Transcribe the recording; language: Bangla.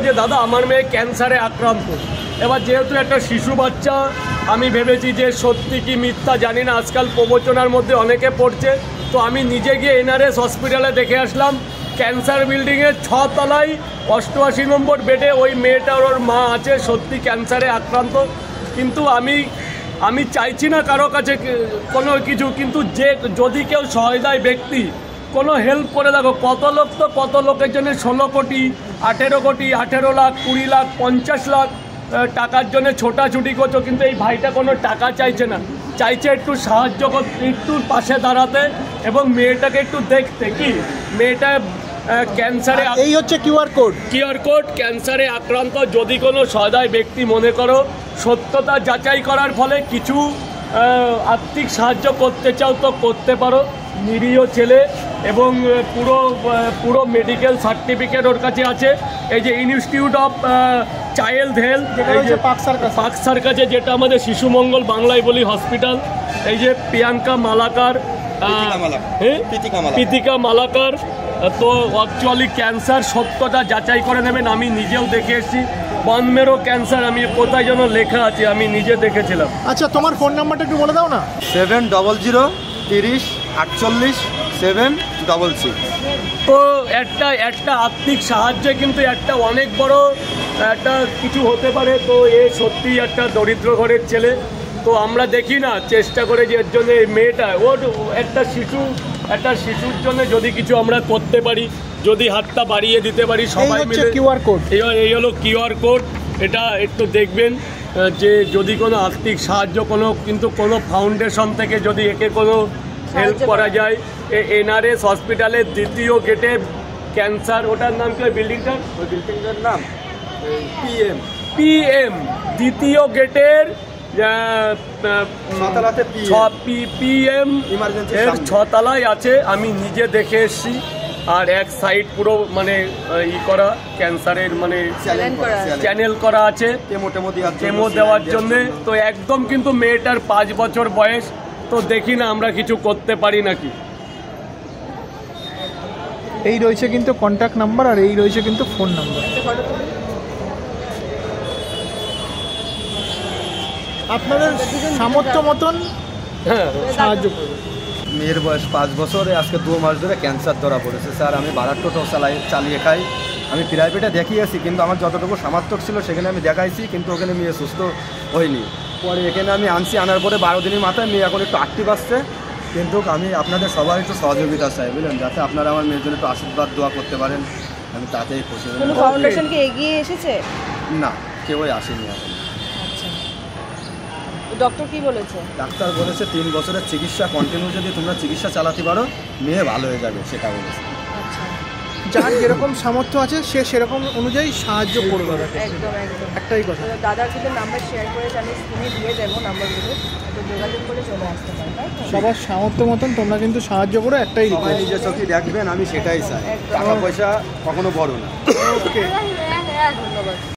যে দাদা আমার মেয়ে ক্যান্সারে আক্রান্ত। এবার যেহেতু একটা শিশু বাচ্চা, আমি ভেবেছি যে সত্যি কি মিথ্যা জানি না, আজকাল প্রবচনার মধ্যে অনেকে পড়ছে। তো আমি নিজে গিয়ে এনআরএস হসপিটালে দেখে আসলাম, ক্যান্সার বিল্ডিংয়ের 6 তলায় 88 নম্বর বেডে ওই মেয়েটার ওর মা আছে, সত্যি ক্যান্সারে আক্রান্ত। কিন্তু আমি চাইছি না কারো কাছে কোনো কিছু, কিন্তু যে যদি কেউ সহায়তায় ব্যক্তি কোনো হেল্প করে দেখো, কত লোক তো কত লোকের জন্য 16 কোটি 18 কোটি 18 লাখ 20 লাখ 50 লাখ টাকার জন্য ছোটাছুটি করছো, কিন্তু এই ভাইটা কোনো টাকা চাইছে না, চাইছে একটু সাহায্য করতে, একটু পাশে দাঁড়াতে এবং মেয়েটাকে একটু দেখতে। কি মেয়েটা ক্যান্সারে, এই হচ্ছে কিউআর কোড ক্যান্সারে আক্রান্ত। যদি কোনো সহায় ব্যক্তি মনে করো সত্যতা যাচাই করার ফলে কিছু আর্থিক সাহায্য করতে চাও তো করতে পারো। নিরীহ ছেলে এবং পুরো মেডিকেল সার্টিফিকেট ওর কাছে আছে। এই যে ইনস্টিটিউট অফ চাইল্ড হেলথ পাকসার কাছে, যেটা আমাদের শিশু মঙ্গল বাংলায় বলি হসপিটাল। এই যে প্রিয়াঙ্কা মালাকার, প্রীতিকা মালাকার, তো অ্যাকচুয়ালি ক্যান্সার সত্যটা যাচাই করে নেবেন। আমি নিজেও দেখে এসেছি, বনমেরো ক্যান্সার, আমি কোথায় যেন লেখা আছে, আমি নিজে দেখেছিলাম। আচ্ছা, তোমার ফোন নাম্বারটা একটু বলে দাও না। 700 30 48 766। তো একটা আর্থিক সাহায্যে কিন্তু একটা অনেক বড় একটা কিছু হতে পারে। তো এ সত্যি একটা দরিদ্র ঘরের ছেলে। তো আমরা দেখি না চেষ্টা করে যে এর জন্য এই মেয়েটা, ওর একটা শিশুর জন্য যদি কিছু আমরা করতে পারি, যদি হাতটা বাড়িয়ে দিতে পারি সবাই মিলে। কিউআর কোড, এই হলো কিউআর কোড। এটা একটু দেখবেন যে যদি কোনো আর্থিক সাহায্য কোনো ফাউন্ডেশন থেকে যদি একে কোনো হেল্প করা যায়। এনআরএস হসপিটালের 2য় গেটে ক্যান্সার, ওটার নাম কি বিল্ডিংটার? ওই বিল্ডিংটার নাম পিএম 2য় গেটের পিএম এর 6 তলায় আছে। আমি নিজে দেখে এসেছি। আর এক সাইড পুরো মানে করা ক্যান্সারের মানে চ্যানেল করা আছে কেমো দেওয়ার জন্য। তো একদম কিন্তু মেয়েটার 5 বছর বয়স। তো দেখি না আমরা কিছু করতে পারি নাকি। এই রয়েছে কিন্তু কন্ট্যাক্ট নাম্বার, আর এই রয়েছে কিন্তু ফোন নাম্বার। আপনাদের সামর্থ্য মতন সাহায্য করবে। মেয়ের বয়স 5 বছরে, আজকে 2 মাস ধরে ক্যান্সার ধরা পড়েছে। স্যার আমি ভাড়ার টোটো চালিয়ে খাই। আমি প্রাইভেটে দেখিয়েছি, কিন্তু আমার যতটুকু সামর্থ্য ছিল সেখানে আমি দেখাইছি, কিন্তু ওখানে মেয়ে সুস্থ হয়নি। পরে এখানে আমি আনার পরে 12 দিনের মাথায় মেয়ে এখন একটু অ্যাক্টিভ আসছে। কিন্তু আমি আপনাদের সবার একটু সহযোগিতা চাই, বুঝলেন, যাতে আপনারা আমার মেয়ের জন্য একটু আশীর্বাদ দোয়া করতে পারেন। আমি তাতেই খুশি। কোনো ফাউন্ডেশন কি এগিয়ে এসেছে? না, কেউই আসেনি এখন। ডক্টর কি বলেছে? ডাক্তার বলেছে 3 বছরের চিকিৎসা কন্টিনিউ যদি তোমরা চিকিৎসা চালাতে পারো মেয়ে ভালো হয়ে যাবে, সেটা বলেছে। যার যেরকম সামর্থ্য আছে সে সেরকম অনুযায়ী সাহায্য করবে। একদম একটাই কথা, দাদার কিন্তু নাম্বার শেয়ার করে আমি স্ক্রিনে দিয়ে দেবো নাম্বারগুলো, তো যোগাযোগ করে চলে আসতে পারে। সবার সামর্থ্য মতন তোমরা কিন্তু সাহায্য করো, একটাই নিজের চোখে দেখবেন, আমি সেটাই চাই। টাকা পয়সা কখনো বড় না। ওকে, ধন্যবাদ।